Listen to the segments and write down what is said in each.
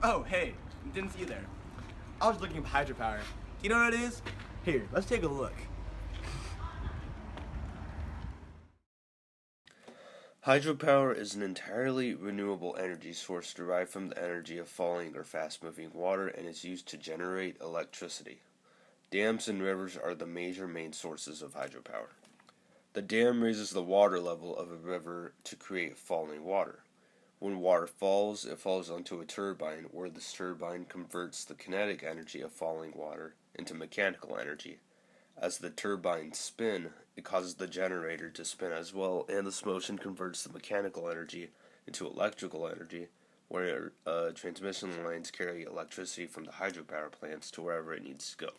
Oh, hey, didn't see you there. I was looking at hydropower. Do you know what it is? Here, let's take a look. Hydropower is an entirely renewable energy source derived from the energy of falling or fast-moving water and is used to generate electricity. Dams and rivers are the major main sources of hydropower. The dam raises the water level of a river to create falling water. When water falls, it falls onto a turbine where this turbine converts the kinetic energy of falling water into mechanical energy. As the turbines spin, it causes the generator to spin as well, and this motion converts the mechanical energy into electrical energy, where transmission lines carry electricity from the hydropower plants to wherever it needs to go.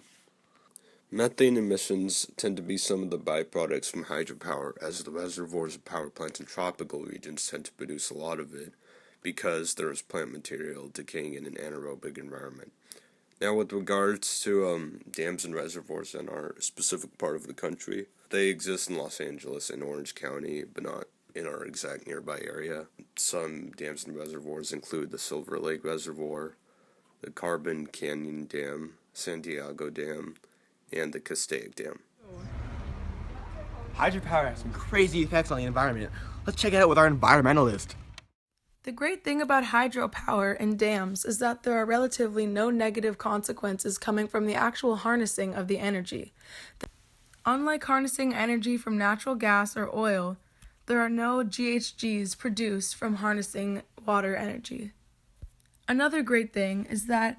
Methane emissions tend to be some of the byproducts from hydropower, as the reservoirs of power plants in tropical regions tend to produce a lot of it because there is plant material decaying in an anaerobic environment. Now, with regards to dams and reservoirs in our specific part of the country, they exist in Los Angeles and Orange County, but not in our exact nearby area. Some dams and reservoirs include the Silver Lake Reservoir, the Carbon Canyon Dam, Santiago Dam, and the Castaic Dam. Hydropower has some crazy effects on the environment. Let's check it out with our environmentalist. The great thing about hydropower and dams is that there are relatively no negative consequences coming from the actual harnessing of the energy. Unlike harnessing energy from natural gas or oil, there are no GHGs produced from harnessing water energy. Another great thing is that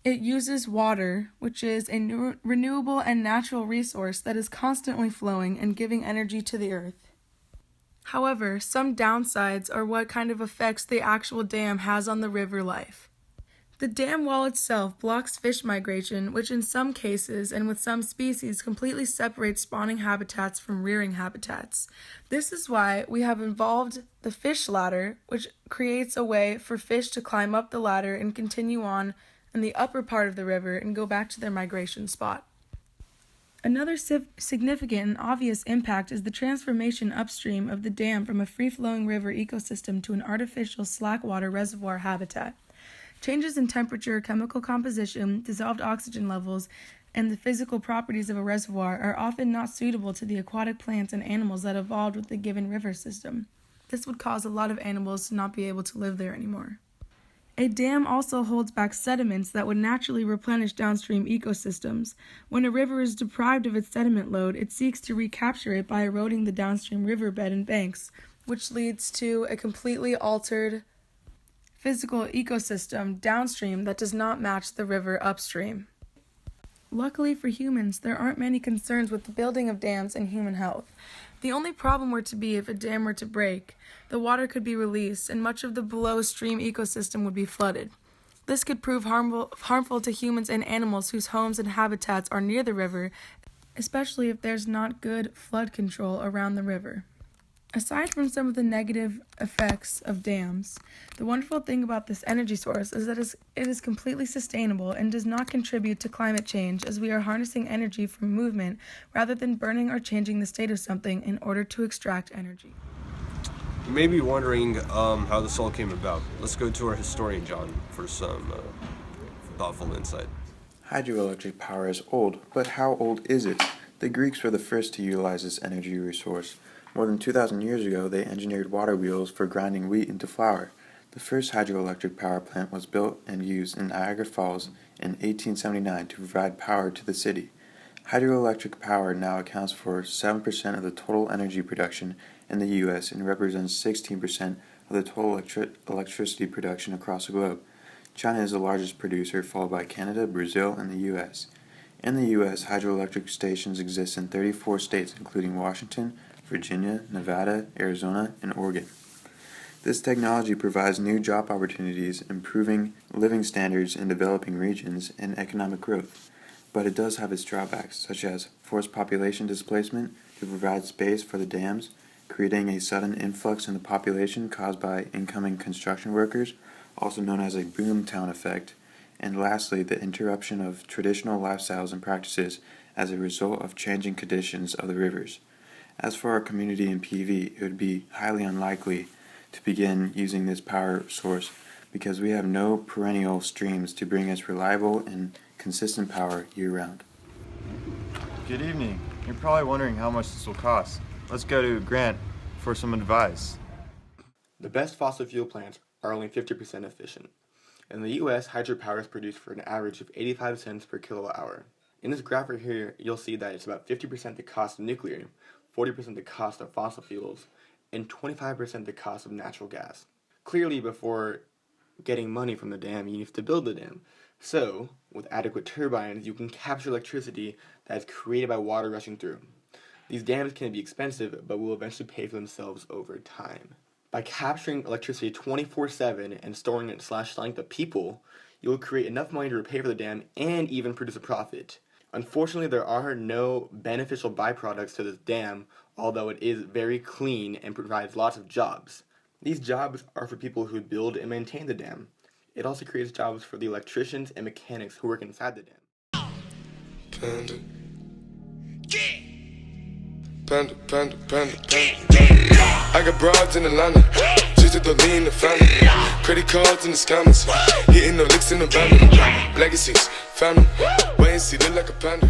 it uses water, which is a renewable and natural resource that is constantly flowing and giving energy to the earth. However, some downsides are what kind of effects the actual dam has on the river life. The dam wall itself blocks fish migration, which in some cases and with some species completely separates spawning habitats from rearing habitats. This is why we have involved the fish ladder, which creates a way for fish to climb up the ladder and continue on in the upper part of the river and go back to their migration spot. Another significant and obvious impact is the transformation upstream of the dam from a free-flowing river ecosystem to an artificial slackwater reservoir habitat. Changes in temperature, chemical composition, dissolved oxygen levels, and the physical properties of a reservoir are often not suitable to the aquatic plants and animals that evolved with the given river system. This would cause a lot of animals to not be able to live there anymore. A dam also holds back sediments that would naturally replenish downstream ecosystems. When a river is deprived of its sediment load, it seeks to recapture it by eroding the downstream riverbed and banks, which leads to a completely altered physical ecosystem downstream that does not match the river upstream. Luckily for humans, there aren't many concerns with the building of dams and human health. The only problem were to be if a dam were to break, the water could be released and much of the below-stream ecosystem would be flooded. This could prove harmful to humans and animals whose homes and habitats are near the river, especially if there's not good flood control around the river. Aside from some of the negative effects of dams, the wonderful thing about this energy source is that it is completely sustainable and does not contribute to climate change, as we are harnessing energy from movement rather than burning or changing the state of something in order to extract energy. You may be wondering how this all came about. Let's go to our historian, John, for some thoughtful insight. Hydroelectric power is old, but how old is it? The Greeks were the first to utilize this energy resource. More than 2,000 years ago, they engineered water wheels for grinding wheat into flour. The first hydroelectric power plant was built and used in Niagara Falls in 1879 to provide power to the city. Hydroelectric power now accounts for 7% of the total energy production in the U.S. and represents 16% of the total electricity production across the globe. China is the largest producer, followed by Canada, Brazil, and the U.S. In the U.S., hydroelectric stations exist in 34 states, including Washington, Virginia, Nevada, Arizona, and Oregon. This technology provides new job opportunities, improving living standards in developing regions, and economic growth. but it does have its drawbacks, such as forced population displacement to provide space for the dams, creating a sudden influx in the population caused by incoming construction workers, also known as a boomtown effect, and lastly, the interruption of traditional lifestyles and practices as a result of changing conditions of the rivers. As for our community in PV, it would be highly unlikely to begin using this power source because we have no perennial streams to bring us reliable and consistent power year-round. Good evening. You're probably wondering how much this will cost. Let's go to Grant for some advice. The best fossil fuel plants are only 50% efficient. In the US, hydropower is produced for an average of 85 cents per kilowatt hour. In this graph right here, you'll see that it's about 50% the cost of nuclear, 40% the cost of fossil fuels, and 25% the cost of natural gas. Clearly, before getting money from the dam, you need to build the dam. So, with adequate turbines, you can capture electricity that is created by water rushing through. These dams can be expensive, but will eventually pay for themselves over time. By capturing electricity 24/7 and storing it / selling to people, you will create enough money to repay for the dam and even produce a profit. Unfortunately, there are no beneficial byproducts to this dam, although it is very clean and provides lots of jobs. These jobs are for people who build and maintain the dam. It also creates jobs for the electricians and mechanics who work inside the dam. Panda. Panda, panda, panda, panda. I got broads in Atlanta, just at the lean, the family. Credit cards in the scammers, hitting the licks in the van. Legacies, found them, wait and see, look like a panda.